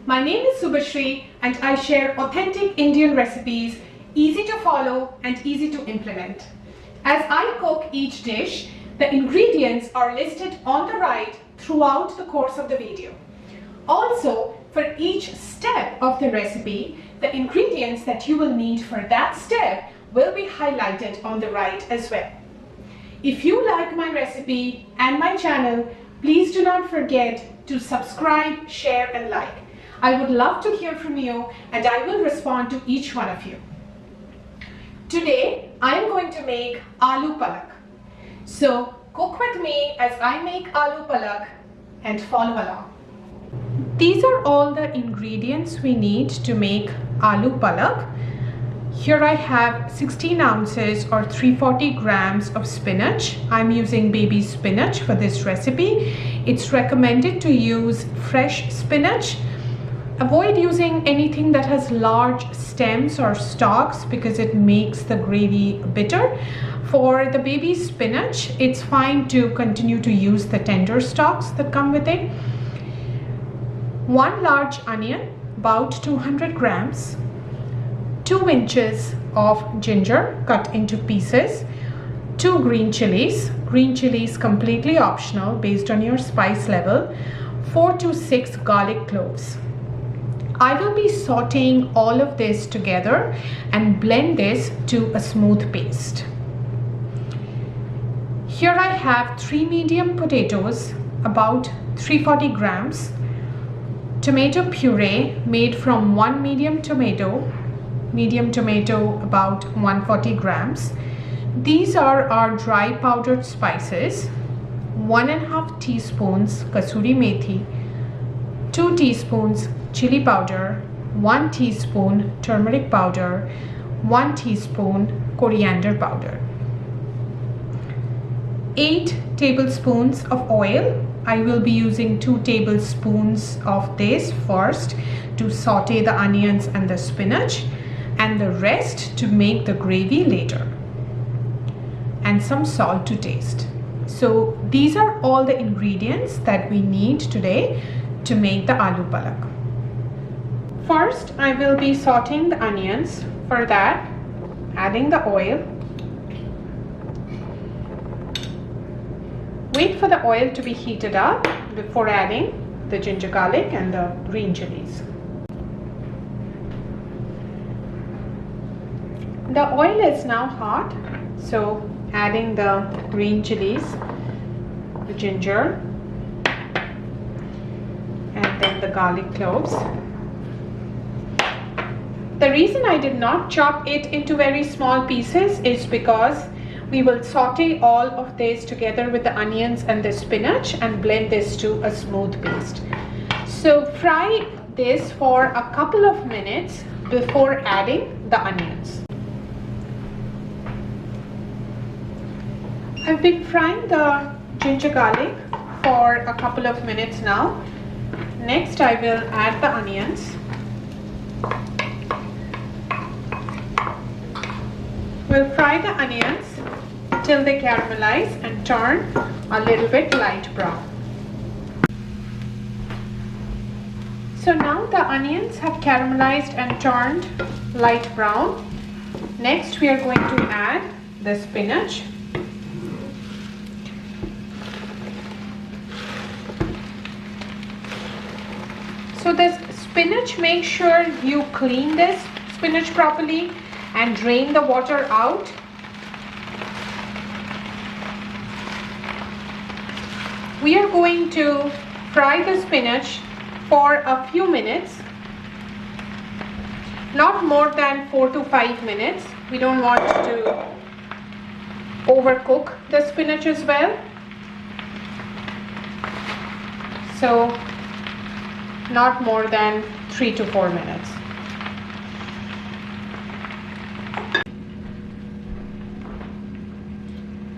My name is Subhashri and I share authentic Indian recipes, easy to follow and easy to implement. As I cook each dish, the ingredients are listed on the right throughout the course of the video. Also, for each step of the recipe, the ingredients that you will need for that step will be highlighted on the right as well. If you like my recipe and my channel, please do not forget to subscribe, share and like. I would love to hear from you and I will respond to each one of you. Today, I am going to make Alu Palak. So cook with me as I make Alu Palak and follow along. These are all the ingredients we need to make Alu Palak. Here I have 16 ounces or 340 grams of spinach. I'm using baby spinach for this recipe. It's recommended to use fresh spinach. Avoid using anything that has large stems or stalks because it makes the gravy bitter. For the baby spinach, it's fine to continue to use the tender stalks that come with it. 1 large onion, about 200 grams. 2 inches of ginger cut into pieces, 2 green chilies completely optional based on your spice level, 4 to 6 garlic cloves. I will be sauteing all of this together and blend this to a smooth paste. Here I have 3 medium potatoes, about 340 grams, tomato puree made from 1 medium tomato about 140 grams. These are our dry powdered spices, 1.5 teaspoons kasuri methi, 2 teaspoons chili powder, 1 teaspoon turmeric powder, 1 teaspoon coriander powder. 8 tablespoons of oil. I will be using 2 tablespoons of this first to saute the onions and the spinach, and the rest to make the gravy later, and some salt to taste. So these are all the ingredients that we need today to make the Alu Palak. First, I will be sauteing the onions. For that, adding the oil. Wait for the oil to be heated up before adding the ginger garlic and the green chilies. The oil is now hot, so adding the green chilies, the ginger, and then the garlic cloves. The reason I did not chop it into very small pieces is because we will saute all of this together with the onions and the spinach and blend this to a smooth paste. So fry this for a couple of minutes before adding the onions. I've been frying the ginger garlic for a couple of minutes now. Next, I will add the onions. We'll fry the onions till they caramelize and turn a little bit light brown. So now the onions have caramelized and turned light brown. Next, we are going to add the spinach. So this spinach, make sure you clean this spinach properly and drain the water out. We are going to fry the spinach for a few minutes, not more than 4 to 5 minutes. We don't want to overcook the spinach as well. So not more than 3 to 4 minutes.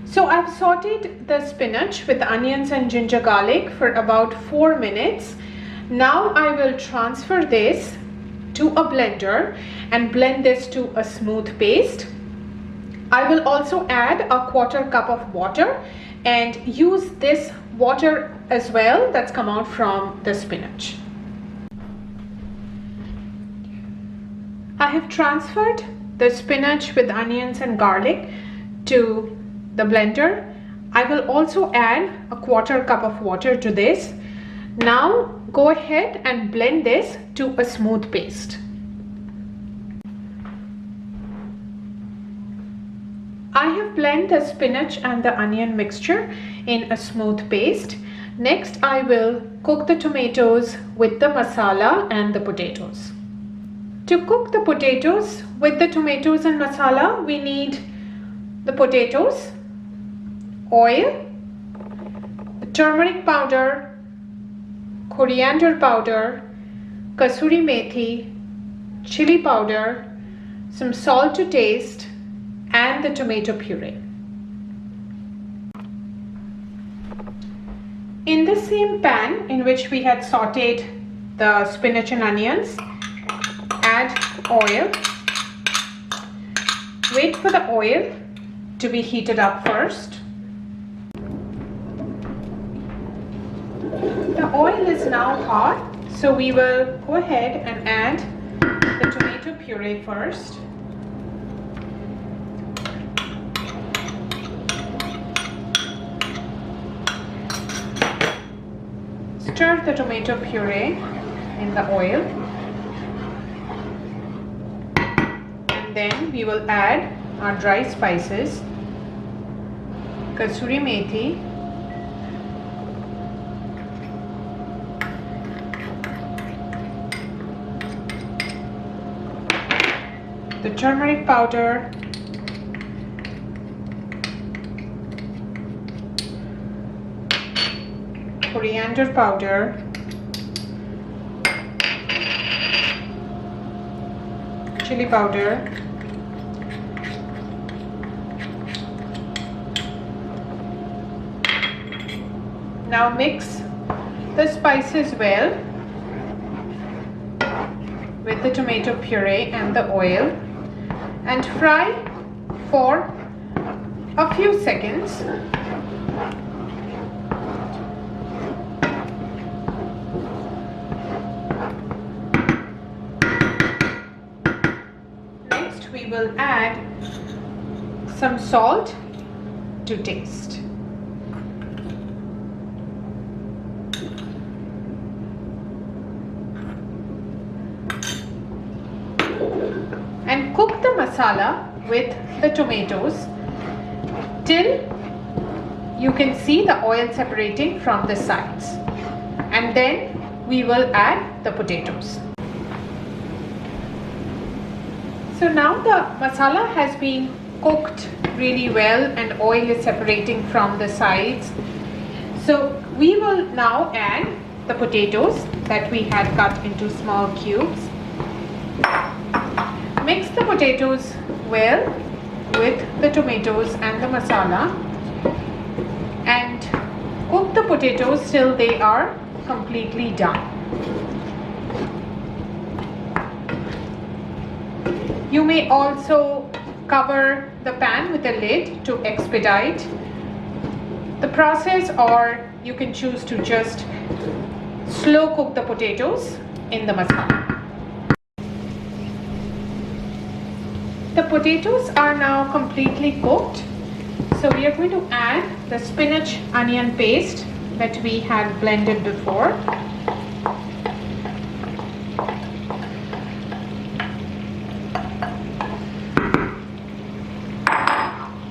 So I've sauteed the spinach with the onions and ginger garlic for about 4 minutes. Now I will transfer this to a blender and blend this to a smooth paste. I will also add a 1/4 cup of water and use this water as well that's come out from the spinach. I have transferred the spinach with onions and garlic to the blender. I will also add a 1/4 cup of water to this. Now go ahead and blend this to a smooth paste. I have blended the spinach and the onion mixture in a smooth paste. Next, I will cook the tomatoes with the masala and the potatoes. To cook the potatoes with the tomatoes and masala, we need the potatoes, oil, the turmeric powder, coriander powder, kasuri methi, chili powder, some salt to taste, and the tomato puree. In the same pan in which we had sauteed the spinach and onions, add oil. Wait for the oil to be heated up first. The oil is now hot, so we will go ahead and add the tomato puree first. Stir the tomato puree in the oil, and then we will add our dry spices, kasuri methi, the turmeric powder, coriander powder, chili powder, now mix the spices well with the tomato puree and the oil and fry for a few seconds. We will add some salt to taste. And cook the masala with the tomatoes till you can see the oil separating from the sides. And then we will add the potatoes. So now the masala has been cooked really well and oil is separating from the sides. So we will now add the potatoes that we had cut into small cubes. Mix the potatoes well with the tomatoes and the masala and cook the potatoes till they are completely done. You may also cover the pan with a lid to expedite the process, or you can choose to just slow cook the potatoes in the masala. The potatoes are now completely cooked, so we are going to add the spinach onion paste that we had blended before.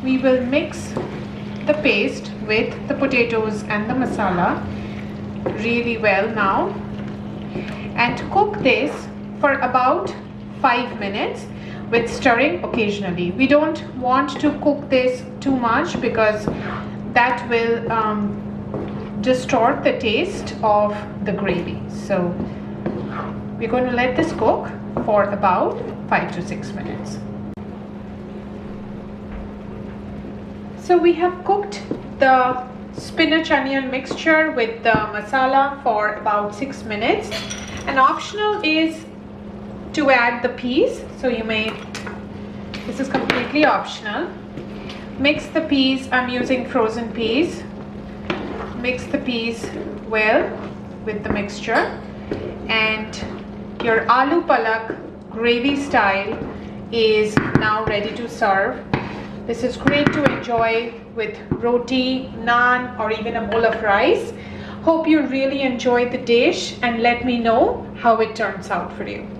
We will mix the paste with the potatoes and the masala really well now and cook this for about 5 minutes with stirring occasionally. We don't want to cook this too much because that will distort the taste of the gravy. So we're going to let this cook for about 5 to 6 minutes. So we have cooked the spinach onion mixture with the masala for about 6 minutes. And optional is to add the peas. So you may, this is completely optional. Mix the peas, I'm using frozen peas. Mix the peas well with the mixture. And your Alu Palak gravy style is now ready to serve. This is great to enjoy with roti, naan, or even a bowl of rice. Hope you really enjoyed the dish and let me know how it turns out for you.